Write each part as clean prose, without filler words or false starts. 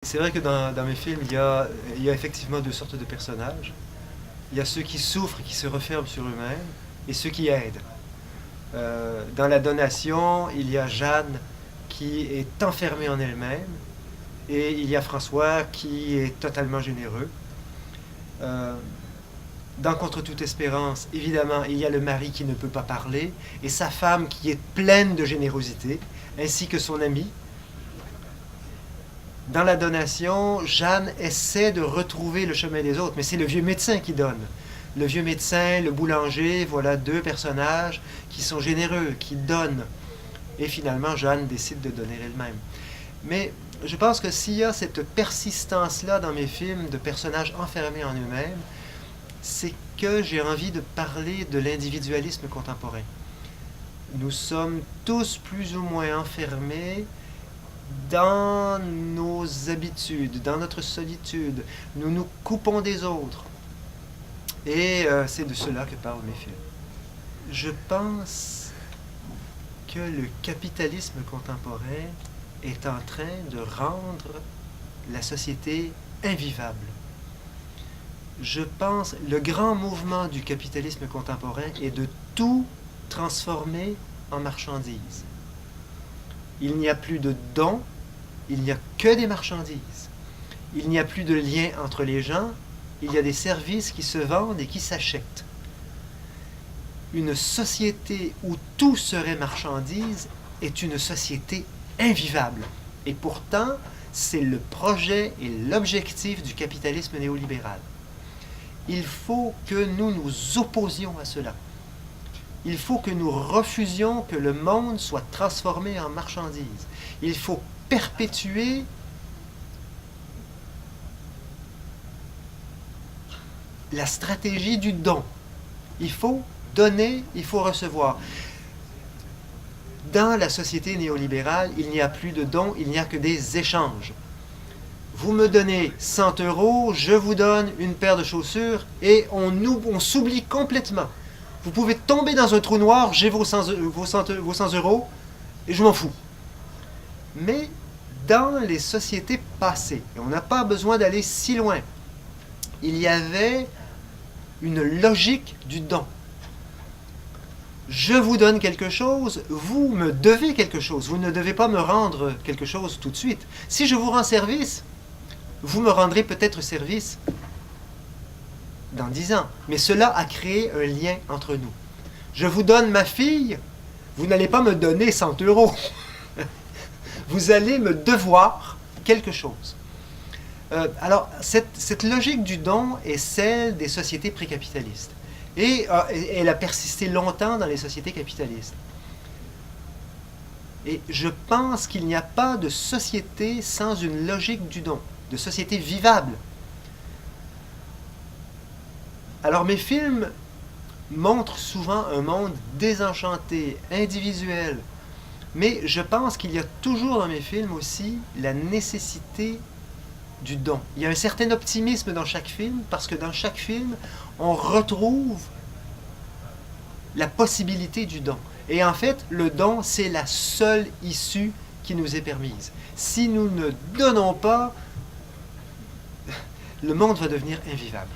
C'est vrai que dans mes films, il y a effectivement deux sortes de personnages. Il y a ceux qui souffrent, qui se referment sur eux-mêmes, et ceux qui aident. Dans La Donation, il y a Jeanne qui est enfermée en elle-même, et il y a François qui est totalement généreux. Dans Contre toute espérance, évidemment, il y a le mari qui ne peut pas parler, et sa femme qui est pleine de générosité, ainsi que son ami. Dans La Donation, Jeanne essaie de retrouver le chemin des autres, mais c'est le vieux médecin qui donne. Le vieux médecin, le boulanger, voilà deux personnages qui sont généreux, qui donnent. Et finalement, Jeanne décide de donner elle-même. Mais je pense que s'il y a cette persistance-là dans mes films de personnages enfermés en eux-mêmes, c'est que j'ai envie de parler de l'individualisme contemporain. Nous sommes tous plus ou moins enfermés dans nos habitudes, dans notre solitude. Nous nous coupons des autres. Et c'est de cela que parlent mes films. Je pense que le capitalisme contemporain est en train de rendre la société invivable. Je pense que le grand mouvement du capitalisme contemporain est de tout transformer en marchandises. Il n'y a plus de dons, il n'y a que des marchandises. Il n'y a plus de lien entre les gens, il y a des services qui se vendent et qui s'achètent. Une société où tout serait marchandise est une société invivable. Et pourtant, c'est le projet et l'objectif du capitalisme néolibéral. Il faut que nous nous opposions à cela. Il faut que nous refusions que le monde soit transformé en marchandise. Il faut perpétuer la stratégie du don. Il faut donner, il faut recevoir. Dans la société néolibérale, il n'y a plus de dons, il n'y a que des échanges. Vous me donnez 100 €, je vous donne une paire de chaussures et on s'oublie complètement. Vous pouvez tomber dans un trou noir, j'ai vos 100 € et je m'en fous. Mais dans les sociétés passées, et on n'a pas besoin d'aller si loin, il y avait une logique du don. Je vous donne quelque chose, vous me devez quelque chose. Vous ne devez pas me rendre quelque chose tout de suite. Si je vous rends service, vous me rendrez peut-être service dans 10 ans. Mais cela a créé un lien entre nous. Je vous donne ma fille, vous n'allez pas me donner 100 €. Vous allez me devoir quelque chose. Alors, cette logique du don est celle des sociétés précapitalistes. Et elle a persisté longtemps dans les sociétés capitalistes. Et je pense qu'il n'y a pas de société sans une logique du don, de société vivable. Alors mes films montrent souvent un monde désenchanté, individuel, mais je pense qu'il y a toujours dans mes films aussi la nécessité du don. Il y a un certain optimisme dans chaque film, parce que dans chaque film, on retrouve la possibilité du don. Et en fait, le don, c'est la seule issue qui nous est permise. Si nous ne donnons pas, le monde va devenir invivable.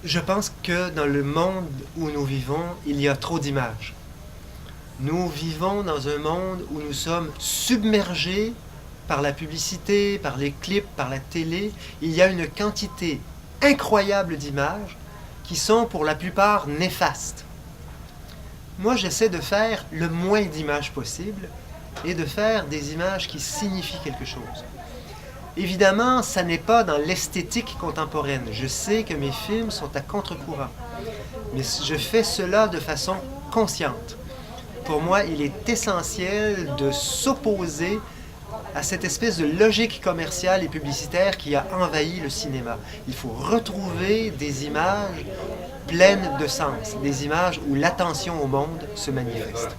Je pense que dans le monde où nous vivons, il y a trop d'images. Nous vivons dans un monde où nous sommes submergés par la publicité, par les clips, par la télé. Il y a une quantité incroyable d'images qui sont pour la plupart néfastes. Moi, j'essaie de faire le moins d'images possible et de faire des images qui signifient quelque chose. Évidemment, ça n'est pas dans l'esthétique contemporaine. Je sais que mes films sont à contre-courant, mais je fais cela de façon consciente. Pour moi, il est essentiel de s'opposer à cette espèce de logique commerciale et publicitaire qui a envahi le cinéma. Il faut retrouver des images pleines de sens, des images où l'attention au monde se manifeste.